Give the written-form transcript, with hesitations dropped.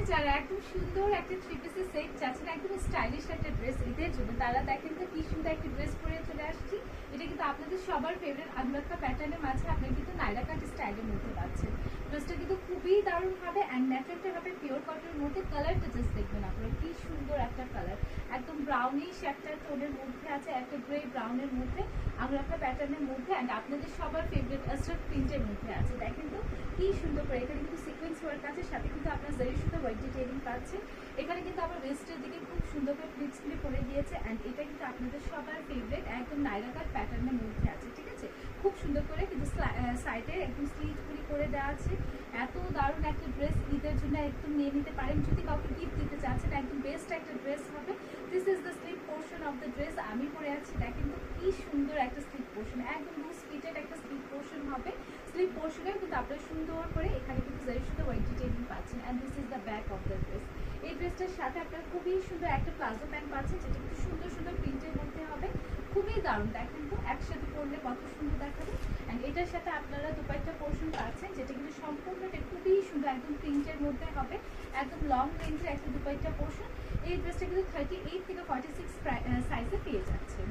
যারা একদম সুন্দর একটা থ্রি পিসের সেট চাচ্ছেন, একদম স্টাইলিশ একটা ড্রেস ঈদের জন্য, তারা দেখেন তো কি সুন্দর একটা ড্রেস পরে চলে আসছি। এটা কিন্তু আপনাদের সবার ফেভারিট আনবাক্কা প্যাটার্নের মাঝে আপনি কিন্তু নাইরা কাট স্টাইলের মধ্যে পাচ্ছেন। ড্রেসটা কিন্তু খুবই দারুণ হবে অ্যান্ড ন্যাচারালটা হবে পিওর কটনের মধ্যে। কালারটা জাস্ট দেখবেন আপনারা কি সুন্দর একটা কালার, একদম ব্রাউনিশ একটা টোনের মধ্যে আছে, একটা গ্রে ব্রাউনের মধ্যে আনবাক্কা প্যাটার্নের মধ্যে অ্যান্ড আপনাদের সবার ফেভারিট আস্টার প্রিন্টের মধ্যে আছে। দেখেন তো কি সুন্দর করে, এখানে কিন্তু সিকোয়েন্স ওয়ার্ক আছে, সাথে কিন্তু আপনার জারি সুতো ওয়াইট ডিটেইলিং পাচ্ছেন। এখানে কিন্তু আবার ওয়েস্টের দিকে খুব সুন্দর করে প্লিটস গুলি করে দিয়েছে অ্যান্ড এটা কিন্তু আপনাদের সবার ফেভারিট একদম নাইরা কাট প্যাটার্নের মধ্যে আছে। ঠিক আছে, খুব সুন্দর করে কিন্তু সাইডে একদম স্লিটগুলি করে দেওয়া আছে। এত দারুণ একটা ড্রেস ঈদের জন্য একদম নিয়ে নিতে পারেন। যদি কাউকে গিফট দিতে চাচ্ছেন একদম বেস্ট একটা ড্রেস হবে। This is the slip portion of the dress. আমি পরে আছি, দেখেন তো কি সুন্দর একটা স্লিপ পোর্শন, একদম লুজ ফিটেড একটা স্লিপ পোর্শন হবে। স্লিপ পোর্শনে কিন্তু আপনারা সুন্দর করে এখানে কিন্তু জারি সুতো ওয়াইট ডিটেইলিং পাচ্ছেন and this is the back of the dress. এই ড্রেসটার সাথে আপনারা খুবই সুন্দর একটা প্লাজো প্যান্ট পাচ্ছেন, যেটা কিন্তু সুন্দর সুন্দর প্রিন্টের মধ্যে হবে। খুবই দারুণ, দেখেন তো একসাথে পরলে কত সুন্দর দেখাবে। অ্যান্ড এটার সাথে আপনারা দুপাট্টা পোর্শন পাচ্ছেন, যেটা কিন্তু সম্পূর্ণটা খুবই সুন্দর একদম প্রিন্টের মধ্যে হবে, একদম লং রেঞ্জের একটা দুপাট্টা পোর্শন। এই ড্রেসটা কিন্তু 38 থেকে 46 সাইজে পেয়ে যাচ্ছেন।